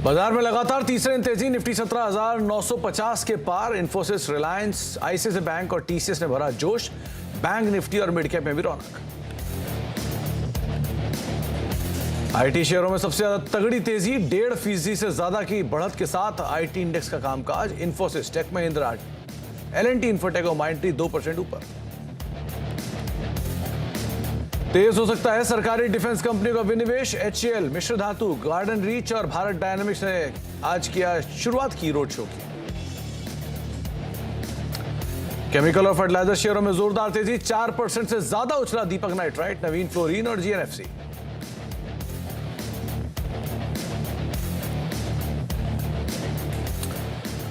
बाजार में लगातार तीसरे दिन तेजी, निफ्टी 17,950 के पार। इंफोसिस, रिलायंस, आईसीआईसीआई बैंक और टीसीएस ने भरा जोश। बैंक निफ्टी और मिड कैप में भी रौनक। आईटी शेयरों में सबसे ज्यादा तगड़ी तेजी, 1.5% से ज्यादा की बढ़त के साथ आईटी इंडेक्स का कामकाज। इंफोसिस, टेक महिंद्रा, एल&टी इन्फोटेक और माइंडट्री 2% ऊपर। तेज हो सकता है सरकारी डिफेंस कंपनियों का विनिवेश। एचएएल, मिश्र धातु, गार्डन रीच और भारत डायनामिक्स ने आज किया शुरुआत की रोड शो की। केमिकल और फर्टिलाइजर शेयरों में जोरदार तेजी, 4% से ज्यादा उछला दीपक नाइट्राइट, नवीन फ्लोरीन और जीएनएफसी।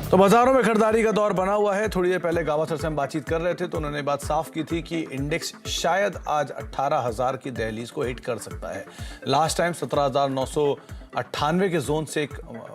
तो बाजारों में खरीदारी का दौर बना हुआ है। थोड़ी देर पहले गावस्कर से हम बातचीत कर रहे थे तो उन्होंने बात साफ की थी कि इंडेक्स शायद आज 18,000 की दहलीज को हिट कर सकता है। लास्ट टाइम 17,998 के जोन से एक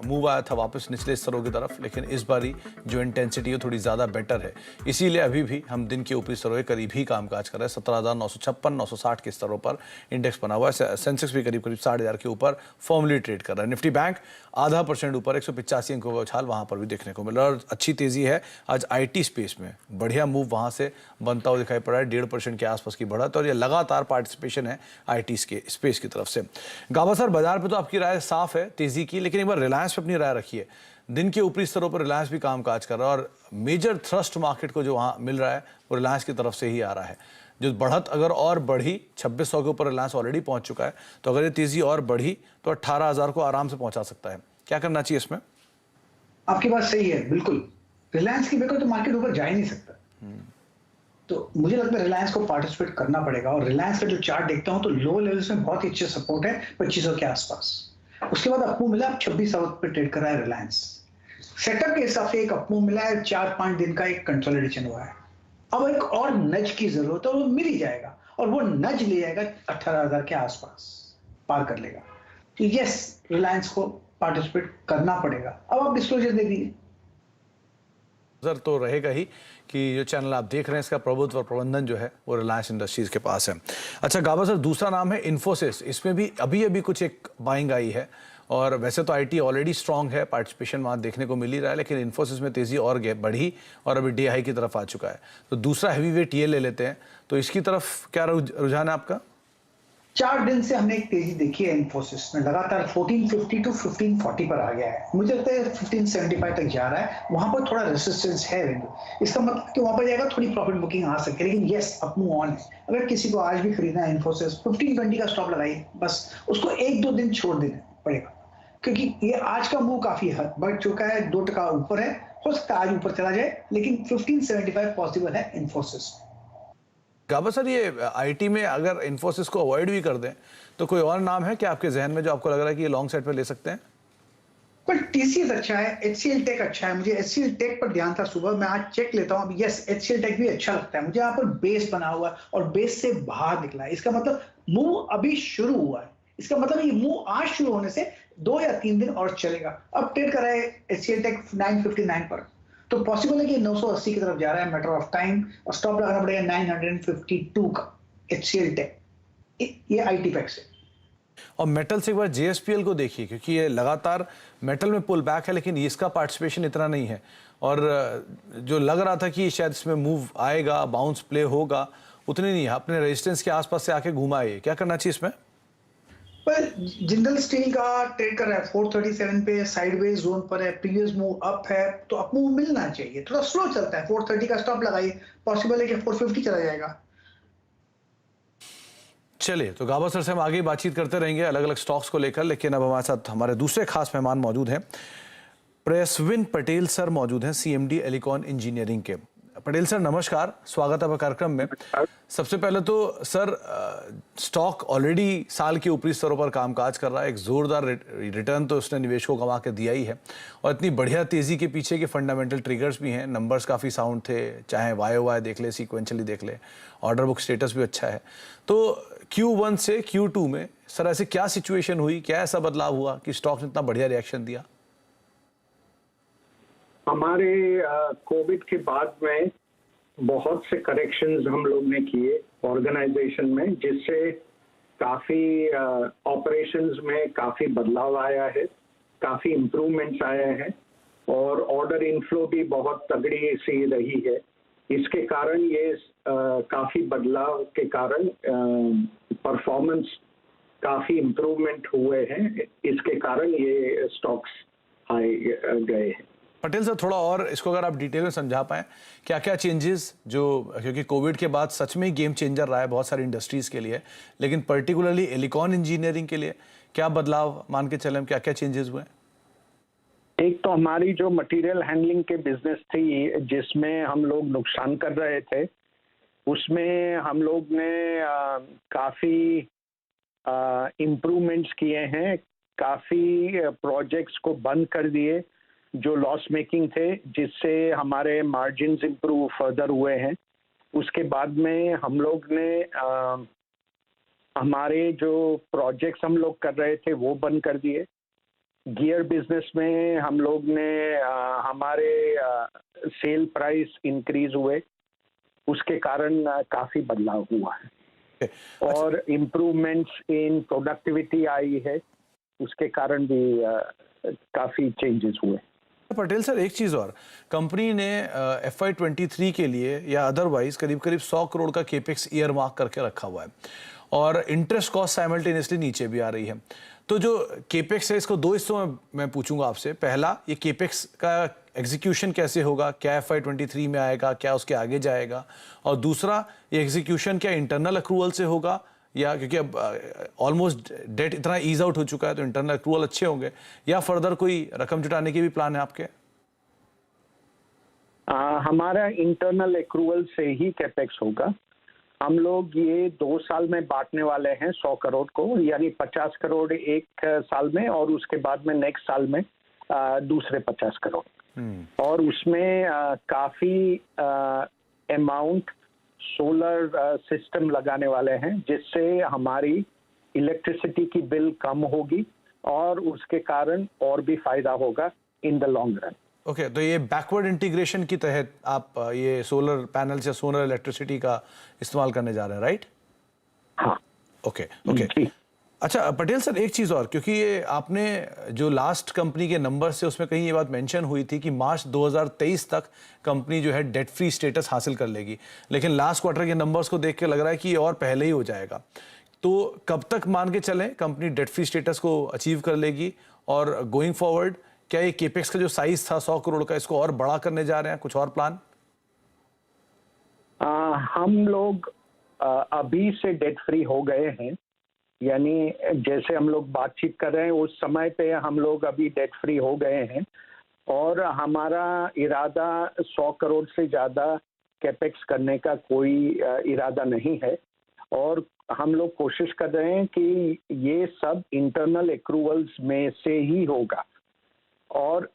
मूव आया था वापस निचले स्तरों की तरफ, लेकिन इस बारी जो इंटेंसिटी है थोड़ी ज़्यादा बेटर है। इसीलिए अभी भी हम दिन के ऊपरी स्तरों के करीब ही कामकाज कर रहे हैं। 17,956, 960 के स्तरों पर इंडेक्स बना हुआ है। सेंसेक्स भी करीब 60,000 के ऊपर फॉर्मली ट्रेड कर रहा है। निफ्टी बैंक 0.5% ऊपर, 185 अंकों का उछाल वहां पर भी देखने को मिला। और अच्छी तेजी है आज आईटी स्पेस में, बढ़िया मूव वहां से बनता हुआ दिखाई पड़ा है। 1.5% के आसपास की बढ़त और ये लगातार पार्टिसिपेशन है आईटी के स्पेस की तरफ से। गावस्कर, बाजार पे तो आपकी राय साफ है तेजी की, लेकिन एक बार रिलायंस पे अपनी राय रखिए। दिन के ऊपरी स्तरों पर रिलायंस भी कामकाज कर रहा है और मेजर थ्रस्ट मार्केट को जो वहां मिल रहा है वो रिलायंस की तरफ से ही आ रहा है। जो बढ़त अगर और बढ़ी, 2600 के ऊपर रिलायंस ऑलरेडी पहुंच चुका है, तो अगर ये तेजी और बढ़ी तो 18,000 को आराम से पहुंचा सकता है। क्या करना चाहिए इसमें? आपकी बात सही है, बिल्कुल। रिलायंस की बगैर तो मार्केट ऊपर जा ही नहीं सकता। तो मुझे लगता है रिलायंस को पार्टिसिपेट करना पड़ेगा। और रिलायंस का जो चार्ट देखता हूं तो लो लेवल्स में बहुत ही अच्छे सपोर्ट है 2500 के आसपास। उसके बाद अपमूव मिला, 2600 पे ट्रेड कर रहा है रिलायंस। सेटअप के हिसाब से एक अपमूव मिला है, 4-5 दिन का एक कंसोलिडेशन हुआ है। अब एक और नज की जरूरत है और वो मिल ही जाएगा, और वो नज ले जाएगा 18,000 के आसपास, पार कर लेगा। तो यस, रिलायंस को पार्टिसिपेट करना पड़ेगा। अब आप डिस्क्लोजर दे दीजिए। तो रहेगा ही कि जो चैनल आप देख रहे हैं इसका प्रभुत्व और प्रबंधन जो है वो रिलायंस इंडस्ट्रीज के पास है। अच्छा गावस्कर, दूसरा नाम है इन्फोसिस। इसमें भी अभी कुछ एक बाइंग आई है, और वैसे तो आईटी ऑलरेडी स्ट्रांग है, पार्टिसिपेशन वहाँ देखने को मिल ही रहा है, लेकिन इन्फोसिस में तेजी और बढ़ी और अभी डे हाई की तरफ आ चुका है। तो दूसरा हैवी वेट ये ले लेते हैं, तो इसकी तरफ क्या रुझान है आपका? 4 दिन से हमने एक तेजी देखी है इन्फोसिस में, लगातार 1450 टू 1540 पर आ गया है। मुझे लगता है 1575 तक जा रहा है, वहां पर थोड़ा रेसिस्टेंस है। इसका मतलब कि वहां पर जाएगा, थोड़ी प्रॉफिट बुकिंग आ सकती है, लेकिन यस, अप मूव ऑन है। अगर किसी को आज भी खरीदना है इन्फोसिस, 1520 का स्टॉप लगाइए, बस उसको 1-2 दिन छोड़ देना पड़ेगा, क्योंकि ये आज का मूव काफी हद बढ़ चुका है, 2% ऊपर है। हो सकता है आज ऊपर चला जाए, लेकिन 1575 पॉसिबल है इन्फोसिस। गावस्कर, ये आईटी में अगर इन्फोसिस को अवॉइड भी कर दें तो कोई और नाम है क्या आपके जहन में जो आपको लग रहा है कि ये लॉन्ग साइड पे ले सकते हैं? पर टीसीएस अच्छा है, एचसीएल टेक अच्छा है। मुझे एचसीएल टेक पर ध्यान था सुबह, मैं आज चेक लेता हूं। अब यस, एचसीएल टेक भी अच्छा लगता है मुझे। यहाँ पर बेस बना हुआ है और बेस से बाहर निकला है, इसका मतलब मूव अभी शुरू हुआ है। इसका मतलब ये मूव आज शुरू होने से 2 या 3 दिन और चलेगा। अब ट्रेड कर रहा है एचसीएल टेक 959 पर, तो पॉसिबल है कि 980 की तरफ जा रहा है, मैटर ऑफ टाइम। और स्टॉप लगाना पड़ेगा 952 का एचसीएल टेक, ये आईटी पैक से। और मेटल से एक बार जेएसपीएल को देखिए, क्योंकि ये लगातार मेटल में पुल बैक है, लेकिन इसका पार्टिसिपेशन इतना नहीं है। और जो लग रहा था कि शायद इसमें मूव आएगा, बाउंस प्ले होगा, उतनी नहीं है। अपने रेजिस्टेंस के आसपास से आके घुमा है। क्या करना चाहिए इसमें? पर जिंदल स्टील का ट्रेड कर रहा है 437 पे, साइडवेज जोन पर है, प्रीवियस मूव अप है, तो अप मूव मिलना चाहिए। थोड़ा स्लो चलता है, 430 का स्टॉप लगाइए, पॉसिबल है कि 450 चला जाएगा। चलिए, तो गावस्कर से हम आगे बातचीत करते रहेंगे अलग अलग स्टॉक्स को लेकर, लेकिन अब हमारे साथ हमारे दूसरे खास मेहमान मौजूद हैं। प्रयस्विन पटेल सर मौजूद हैं, सीएमडी एलिकॉन इंजीनियरिंग के। पटेल सर नमस्कार, स्वागत है कार्यक्रम में। सबसे पहले तो सर, स्टॉक ऑलरेडी साल के ऊपरी स्तरों पर कामकाज कर रहा है, एक जोरदार रिटर्न तो उसने निवेशकों को कमा के दिया ही है, और इतनी बढ़िया तेजी के पीछे के फंडामेंटल ट्रिगर्स भी हैं। नंबर्स काफ़ी साउंड थे, चाहे YOY देख ले, सीक्वेंशियली देख ले, ऑर्डर बुक स्टेटस भी अच्छा है। तो Q1 से Q2 में सर ऐसे क्या सिचुएशन हुई, क्या ऐसा बदलाव हुआ कि स्टॉक ने इतना बढ़िया रिएक्शन दिया? हमारे कोविड के बाद में बहुत से करेक्शंस हम लोग ने किए ऑर्गेनाइजेशन में, जिससे काफी ऑपरेशंस में काफी बदलाव आया है। काफी इम्प्रूवमेंट्स आए हैं और ऑर्डर इनफ्लो भी बहुत तगड़ी सी रही है। इसके कारण ये काफी बदलाव के कारण परफॉर्मेंस काफी इम्प्रूवमेंट हुए हैं। इसके कारण ये स्टॉक्स हाई गए हैं। पटेल सर, थोड़ा और इसको अगर आप डिटेल में समझा पाएं, क्या क्या चेंजेस जो, क्योंकि कोविड के बाद सच में गेम चेंजर रहा है बहुत सारी इंडस्ट्रीज के लिए, लेकिन पर्टिकुलरली एलिकॉन इंजीनियरिंग के लिए क्या बदलाव मान के चलें, क्या क्या चेंजेस हुए? एक तो हमारी जो मटेरियल हैंडलिंग के बिजनेस थी जिसमें हम लोग नुकसान कर रहे थे, उसमें हम लोग ने काफ़ी इम्प्रूवमेंट्स किए हैं। काफ़ी प्रोजेक्ट्स को बंद कर दिए जो लॉस मेकिंग थे, जिससे हमारे मार्जिन्स इम्प्रूव फर्दर हुए हैं। उसके बाद में हम लोग ने हमारे जो प्रोजेक्ट्स हम लोग कर रहे थे वो बंद कर दिए। गियर बिजनेस में हम लोग ने हमारे सेल प्राइस इंक्रीज हुए, उसके कारण काफ़ी बदलाव हुआ है। और इम्प्रूवमेंट्स इन प्रोडक्टिविटी आई है, उसके कारण भी काफ़ी चेंजेस हुए। पटेल सर, एक चीज़ और, कंपनी ने FY23 के लिए या अदरवाइज करीब करीब 100 करोड़ का केपेक्स ईयर मार्क करके रखा हुआ है और इंटरेस्ट कॉस्ट साइमल्टेनियसली नीचे भी आ रही है। तो जो केपेक्स है, इसको दो हिस्सों में मैं पूछूंगा आपसे। पहला, ये केपेक्स का एग्जीक्यूशन कैसे होगा, क्या FY23 में आएगा, क्या उसके आगे जाएगा? और दूसरा, ये एग्जीक्यूशन क्या इंटरनल अक्रूवल से होगा, या क्योंकि अब ऑलमोस्ट डेट इतना ईज आउट हो चुका है तो इंटरनल अक्रूवल अच्छे होंगे, या फर्दर कोई रकम जुटाने के भी प्लान है आपके? हमारा इंटरनल अक्रूवल से ही कैपेक्स होगा। हम लोग ये 2 साल में बांटने वाले हैं 100 करोड़ को, यानी 50 करोड़ एक साल में और उसके बाद में नेक्स्ट साल में दूसरे 50 करोड़। और उसमें काफ़ी अमाउंट सोलर सिस्टम लगाने वाले हैं, जिससे हमारी इलेक्ट्रिसिटी की बिल कम होगी और उसके कारण और भी फायदा होगा in the long run. Okay, तो ये बैकवर्ड इंटीग्रेशन के तहत आप ये सोलर पैनल्स या सोलर इलेक्ट्रिसिटी का इस्तेमाल करने जा रहे हैं, राइट? हाँ। Okay okay. अच्छा पटेल सर, एक चीज़ और, क्योंकि ये आपने जो लास्ट कंपनी के नंबर से उसमें कहीं ये बात मेंशन हुई थी कि मार्च 2023 तक कंपनी जो है डेट फ्री स्टेटस हासिल कर लेगी, लेकिन लास्ट क्वार्टर के नंबर्स को देख के लग रहा है कि ये और पहले ही हो जाएगा। तो कब तक मान के चलें कंपनी डेट फ्री स्टेटस को अचीव कर लेगी? और गोइंग फॉरवर्ड क्या ये केपेक्स का जो साइज था 100 करोड़ का, इसको और बड़ा करने जा रहे हैं? कुछ और प्लान? हम लोग अभी से डेट फ्री हो गए हैं, यानी जैसे हम लोग बातचीत कर रहे हैं उस समय पे हम लोग अभी डेट फ्री हो गए हैं और हमारा इरादा 100 करोड़ से ज़्यादा कैपेक्स करने का कोई इरादा नहीं है। और हम लोग कोशिश कर रहे हैं कि ये सब इंटरनल एक्रूवल्स में से ही होगा और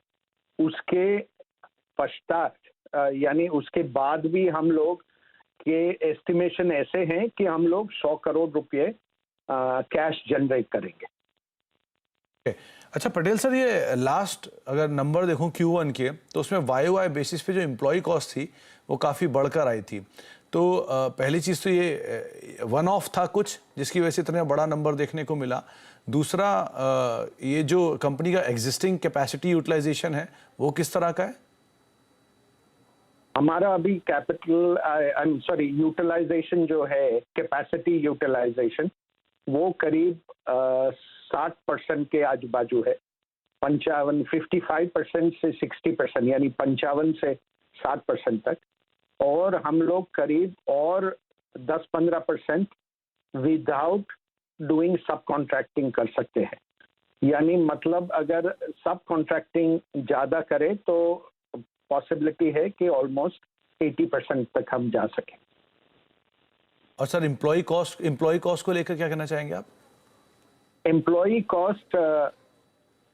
उसके पश्चात यानी उसके बाद भी हम लोग के एस्टिमेशन ऐसे हैं कि हम लोग 100 करोड़ रुपए कैश जनरेट करेंगे। अच्छा पटेल सर, ये लास्ट अगर नंबर देखूं Q1 के, तो उसमें YOY बेसिस पे जो एम्प्लॉय कॉस्ट थी वो काफ़ी बढ़कर आई थी। तो पहली चीज़ तो ये वन ऑफ था कुछ, जिसकी वजह से इतना बड़ा नंबर देखने को मिला। दूसरा, ये जो कंपनी का एग्जिस्टिंग कैपेसिटी यूटिलाइजेशन है वो किस तरह का है? हमारा अभी यूटिलाइजेशन जो है, कैपेसिटी यूटिलाइजेशन, वो करीब 60% के आजू बाजू है। 55% से 60%, यानी 55 से 60% तक। और हम लोग करीब और 10-15% विदाउट डूइंग सब कॉन्ट्रैक्टिंग कर सकते हैं। यानी मतलब अगर सब कॉन्ट्रैक्टिंग ज़्यादा करें तो पॉसिबिलिटी है कि ऑलमोस्ट 80% तक हम जा सकें। और सर एम्प्लॉय कॉस्ट को लेकर क्या कहना चाहेंगे आप? एम्प्लॉय कॉस्ट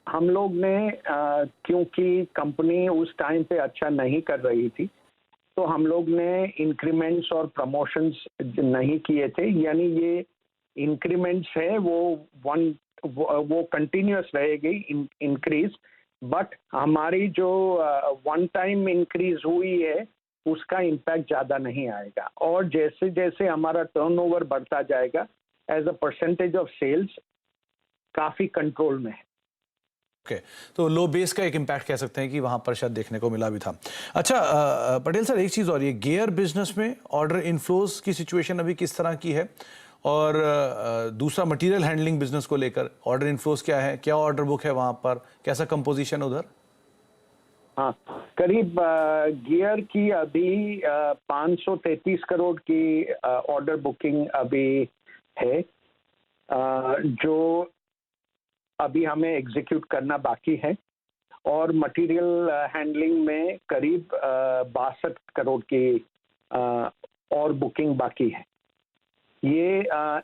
हम लोग ने क्योंकि कंपनी उस टाइम पे अच्छा नहीं कर रही थी, तो हम लोग ने इंक्रीमेंट्स और प्रमोशंस नहीं किए थे। यानी ये इंक्रीमेंट्स है वो कंटिन्यूअस रहेगी इंक्रीज, बट हमारी जो वन टाइम इंक्रीज हुई है उसका इम्पैक्ट ज़्यादा नहीं आएगा। और जैसे जैसे हमारा टर्नओवर बढ़ता जाएगा as a percentage of sales काफ़ी कंट्रोल में है। ओके, तो लो बेस का एक इम्पैक्ट कह सकते हैं कि वहाँ पर शायद देखने को मिला भी था। अच्छा पटेल सर, एक चीज़ और, ये गियर बिजनेस में ऑर्डर इनफ्लोज की सिचुएशन अभी किस तरह की है, और दूसरा मटेरियल हैंडलिंग बिजनेस को लेकर ऑर्डर इनफ्लोज क्या है, क्या ऑर्डर बुक है वहाँ पर, कैसा कंपोजिशन उधर? हाँ, करीब गियर की अभी 533 करोड़ की ऑर्डर बुकिंग अभी है, जो अभी हमें एग्जीक्यूट करना बाकी है, और मटेरियल हैंडलिंग में करीब 62 करोड़ की और बुकिंग बाकी है। ये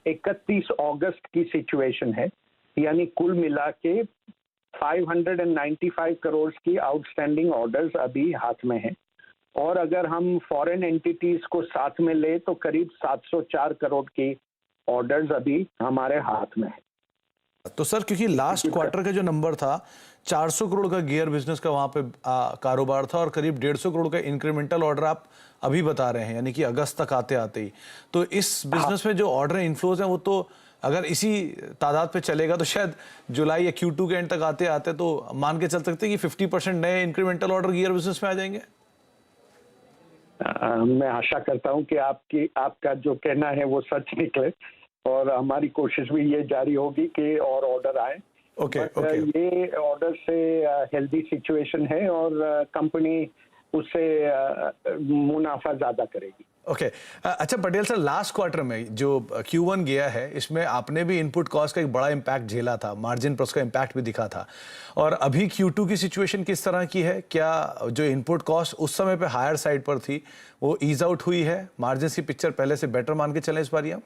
31 अगस्त की सिचुएशन है, यानी कुल मिला के 595 करोड़ की आउटस्टैंडिंग ऑर्डर्स अभी हाथ में है, और अगर हम फॉरेन एंटिटीज को साथ में ले तो करीब 704 करोड़ की ऑर्डर्स अभी हमारे हाथ में है। तो सर, क्योंकि लास्ट क्वार्टर का जो नंबर था 400 करोड़ का गियर बिजनेस का वहाँ पे कारोबार था, और करीब 150 करोड़ का इंक्रीमेंटल ऑर्डर आप अभी बता रहे हैं, यानी कि अगस्त तक आते आते ही। तो इस बिजनेस में जो ऑर्डर इनफ्लोज हैं वो तो अगर इसी तादाद पे चलेगा तो शायद जुलाई या Q2 के एंड तक आते आते तो मान के चल सकते हैं कि 50% नए इंक्रीमेंटल ऑर्डर गियर बिजनेस में आ जाएंगे। मैं आशा करता हूं कि आपका जो कहना है वो सच निकले, और हमारी कोशिश भी ये जारी होगी कि और ऑर्डर आए। ओके। ये ऑर्डर से हेल्दी सिचुएशन है, और कंपनी उससे मुनाफा ज्यादा करेगी। ओके। अच्छा पटेल सर, लास्ट क्वार्टर में जो Q1 गया है, इसमें आपने भी इनपुट कॉस्ट का एक बड़ा इम्पैक्ट झेला था, मार्जिन पर उसका इम्पैक्ट भी दिखा था, और अभी Q2 की सिचुएशन किस तरह की है? क्या जो इनपुट कॉस्ट उस समय पे हायर साइड पर थी वो ईज आउट हुई है? मार्जिन की पिक्चर पहले से बेटर मान के चले इस बार हम?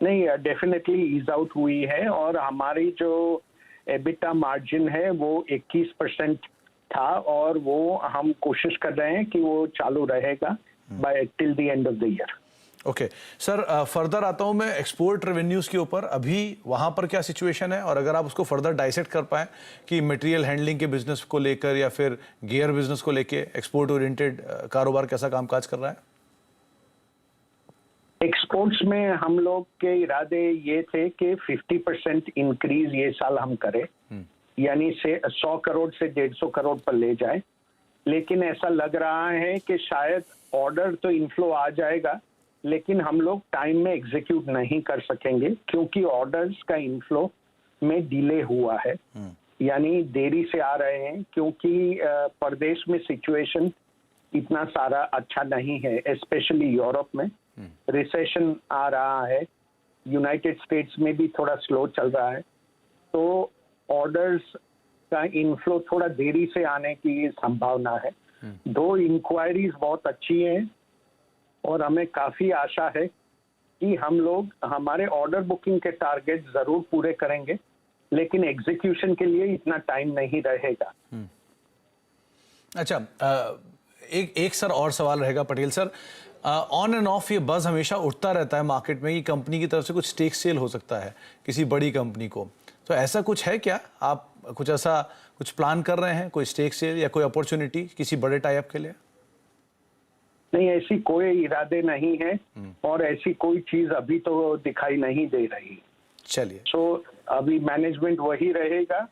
नहीं, डेफिनेटली ईज आउट हुई है, और हमारी जो एबिटा मार्जिन है वो 21% था, और वो हम कोशिश कर रहे हैं कि वो चालू रहेगा by till the end of the year. Okay sir, further आता हूं मैं एक्सपोर्ट रेवेन्यूज के ऊपर। अभी वहां पर क्या सिचुएशन है, और अगर आप उसको फर्दर डाइसेक्ट कर पाए कि मटेरियल हैंडलिंग के बिजनेस को लेकर या फिर गियर बिजनेस को लेकर एक्सपोर्ट ओरिएंटेड कारोबार कैसा कामकाज कर रहा है? एक्सपोर्ट्स में हम लोग के इरादे ये थे कि 50% इंक्रीज ये साल हम करें, यानी से 100 करोड़ से 150 करोड़ पर ले जाए, लेकिन ऐसा लग रहा है कि शायद ऑर्डर तो इनफ्लो आ जाएगा, लेकिन हम लोग टाइम में एग्जीक्यूट नहीं कर सकेंगे, क्योंकि ऑर्डर्स का इनफ्लो में डिले हुआ है, यानी देरी से आ रहे हैं, क्योंकि प्रदेश में सिचुएशन इतना सारा अच्छा नहीं है, स्पेशली यूरोप में रिसेशन आ रहा है, यूनाइटेड स्टेट्स में भी थोड़ा स्लो चल रहा है, तो ऑर्डर्स का इनफ्लो थोड़ा देरी से आने की संभावना है। दो इंक्वायरीज बहुत अच्छी हैं, और हमें काफी आशा है कि हम लोग हमारे ऑर्डर बुकिंग के टारगेट जरूर पूरे करेंगे, लेकिन एग्जीक्यूशन के लिए इतना टाइम नहीं रहेगा। अच्छा, एक सर और सवाल रहेगा Patel sir, on end of ये बज़ हमेशा उठता रहता है मार्केट में कि कंपनी की तरफ से कुछ स्टेक सेल हो सकता है किसी बड़ी कंपनी को, तो ऐसा कुछ है क्या? आप कुछ प्लान कर रहे हैं, कोई स्टेक सेल या कोई अपॉर्चुनिटी किसी बड़े टाइप के लिए? नहीं, ऐसी कोई इरादे नहीं है, और ऐसी कोई चीज अभी तो दिखाई नहीं दे रही। चलिए, सो अभी मैनेजमेंट वही रहेगा,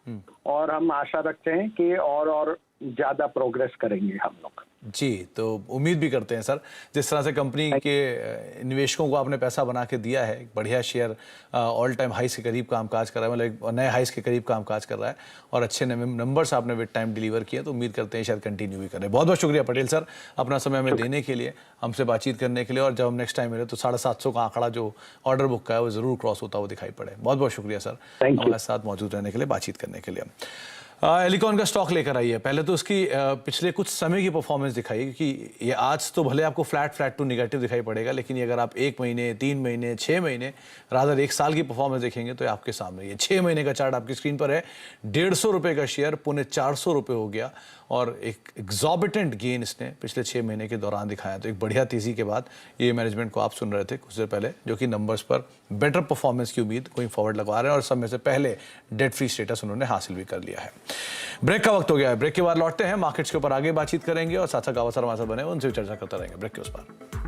और हम आशा रखते हैं कि और ज्यादा प्रोग्रेस करेंगे हम लोग। जी, तो उम्मीद भी करते हैं सर, जिस तरह से कंपनी के निवेशकों को आपने पैसा बना के दिया है, एक बढ़िया शेयर ऑल टाइम हाइस के करीब कामकाज कर रहा है, मतलब नए हाइस के करीब कामकाज कर रहा है, और अच्छे नंबर्स आपने विद टाइम डिलीवर किए, तो उम्मीद करते हैं शायद कंटिन्यू भी करें। बहुत बहुत शुक्रिया पटेल सर, अपना समय हमें देने के लिए, हमसे बातचीत करने के लिए, और जब हम नेक्स्ट टाइम मिले तो 750 का आंकड़ा जो ऑर्डर बुक का है वो ज़रूर क्रॉस होता हुआ दिखाई पड़े। बहुत बहुत शुक्रिया सर हमारे साथ मौजूद रहने के लिए, बातचीत करने के लिए। एलिकॉन का स्टॉक लेकर आई है, पहले तो उसकी पिछले कुछ समय की परफॉर्मेंस दिखाई, क्योंकि ये आज तो भले आपको फ्लैट टू नेगेटिव दिखाई पड़ेगा, लेकिन ये अगर आप 1 महीने, 3 महीने, 6 महीने, रादर 1 साल की परफॉर्मेंस देखेंगे तो ये आपके सामने ये 6 महीने का चार्ट आपकी स्क्रीन पर है। 150 रुपये का शेयर 450 रुपये हो गया, और एक एग्जॉर्बिटेंट गेन इसने पिछले 6 महीने के दौरान दिखाया। तो एक बढ़िया तेज़ी के बाद ये मैनेजमेंट को आप सुन रहे थे कुछ देर पहले, जो कि नंबर्स पर बेटर परफॉर्मेंस की उम्मीद गोइंग फॉरवर्ड लगवा रहे हैं, और समय से पहले डेट फ्री स्टेटस उन्होंने हासिल भी कर लिया है। ब्रेक का वक्त हो गया है, ब्रेक के बाद लौटते हैं, मार्केट्स के ऊपर आगे बातचीत करेंगे, और साथ साथ गावा सर हमारे साथ बने उनसे भी चर्चा करते रहेंगे ब्रेक के उस पर।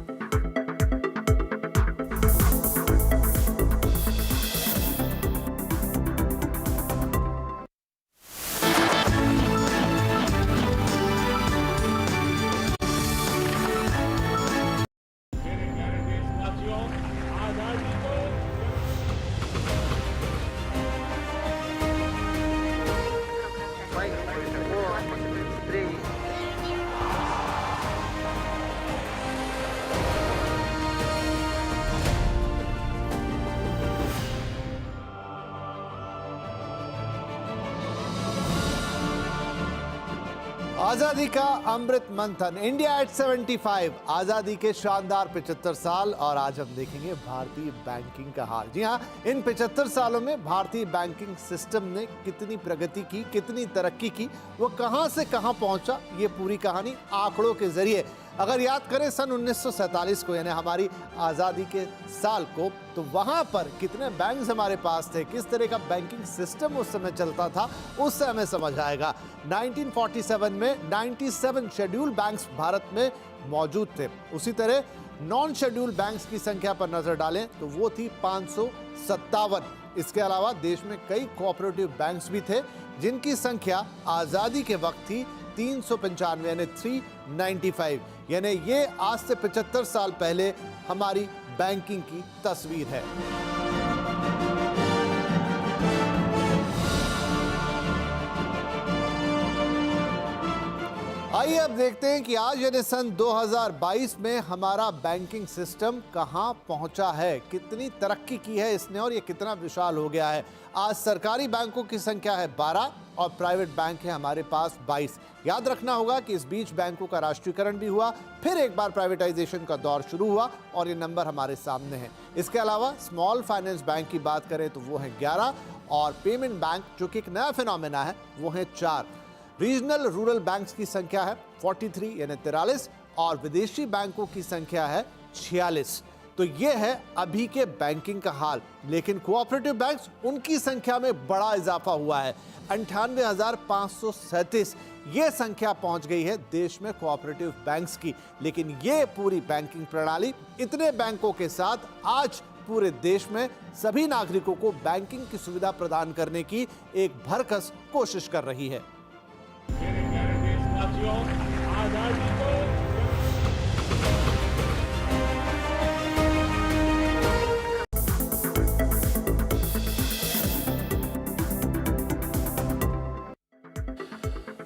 आजादी का अमृत मंथन, इंडिया एट 75, आजादी के शानदार 75 साल। और आज हम देखेंगे भारतीय बैंकिंग का हाल। जी हाँ, इन 75 सालों में भारतीय बैंकिंग सिस्टम ने कितनी प्रगति की, कितनी तरक्की की, वो कहां से कहां पहुंचा, ये पूरी कहानी आंकड़ों के जरिए अगर याद करें सन 1947 को, यानी हमारी आज़ादी के साल को, तो वहां पर कितने बैंक्स हमारे पास थे, किस तरह का बैंकिंग सिस्टम उस समय चलता था, उससे हमें समझ आएगा। 1947 में 97 शेड्यूल बैंक्स भारत में मौजूद थे। उसी तरह नॉन शेड्यूल बैंक्स की संख्या पर नजर डालें तो वो थी 557। इसके अलावा देश में कई कोऑपरेटिव बैंक्स भी थे जिनकी संख्या आज़ादी के वक्त थी 395, यानी 395। यानी ये आज से 75 साल पहले हमारी बैंकिंग की तस्वीर है। आइए अब देखते हैं कि आज यानी सन 2022 में हमारा बैंकिंग सिस्टम कहां पहुंचा है, कितनी तरक्की की है इसने और ये कितना विशाल हो गया है। आज सरकारी बैंकों की संख्या है 12 और प्राइवेट बैंक है हमारे पास 22। याद रखना होगा कि इस बीच बैंकों का राष्ट्रीयकरण भी हुआ, फिर एक बार प्राइवेटाइजेशन का दौर शुरू हुआ और ये नंबर हमारे सामने है। इसके अलावा स्मॉल फाइनेंस बैंक की बात करें तो वो है 11 और पेमेंट बैंक जो कि एक नया फिनोमेना है वो है 4। रीजनल रूरल बैंक्स की संख्या है 43 यानी 43 और विदेशी बैंकों की संख्या है 46। तो ये है अभी के बैंकिंग का हाल। लेकिन कोऑपरेटिव बैंक्स, उनकी संख्या में बड़ा इजाफा हुआ है। 98,537 ये संख्या पहुंच गई है देश में कोऑपरेटिव बैंक्स की। लेकिन ये पूरी बैंकिंग प्रणाली इतने बैंकों के साथ आज पूरे देश में सभी नागरिकों को बैंकिंग की सुविधा प्रदान करने की एक भरकस कोशिश कर रही है। मेरे प्यारे देशवासियों, आजादी को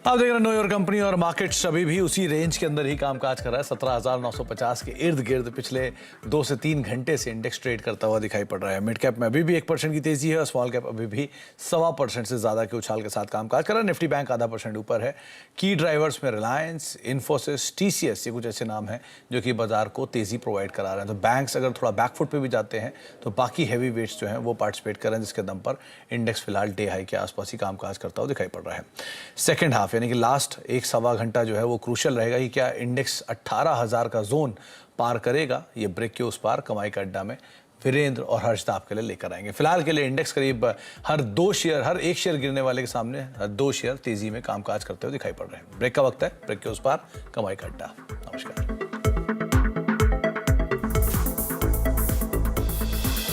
आप देख रहे हैं नो योर कंपनी और मार्केट्स अभी भी उसी रेंज के अंदर ही कामकाज कर रहा है। 17,950 के इर्द गिर्द पिछले 2 से 3 घंटे से इंडेक्स ट्रेड करता हुआ दिखाई पड़ रहा है। मिड कैप में अभी भी 1% की तेजी है और स्मॉल कैप अभी भी 1.25% से ज्यादा के उछाल के साथ कामकाज कर रहा है। निफ्टी बैंक आधा % ऊपर है। की ड्राइवर्स में रिलायंस, इन्फोसिस, TCS, ये कुछ ऐसे नाम हैं जो कि बाजार को तेजी प्रोवाइड करा रहे हैं। तो बैंक्स अगर थोड़ा बैकफुट पे भी जाते हैं तो बाकी हैवी वेट्स जो हैं वो पार्टिसिपेट कर रहे हैं, जिसके दम पर इंडेक्स फिलहाल डे हाई के आसपास ही कामकाज करता हुआ दिखाई पड़ रहा है। सेकेंड हाफ यानी कि लास्ट 1-1.25 घंटा जो है वो क्रूशियल रहेगा कि क्या इंडेक्स 18,000 का जोन पार करेगा। ये ब्रेक के उस पार कमाई का अड्डा में वीरेंद्र और हर्ष आपके लिए लेकर आएंगे। फिलहाल के लिए इंडेक्स करीब हर एक शेयर गिरने वाले के सामने हर 2 शेयर तेजी में कामकाज करते हुए दिखाई पड़ रहे हैं। ब्रेक का वक्त है, ब्रेक के उस पार कमाई का अड्डा। नमस्कार।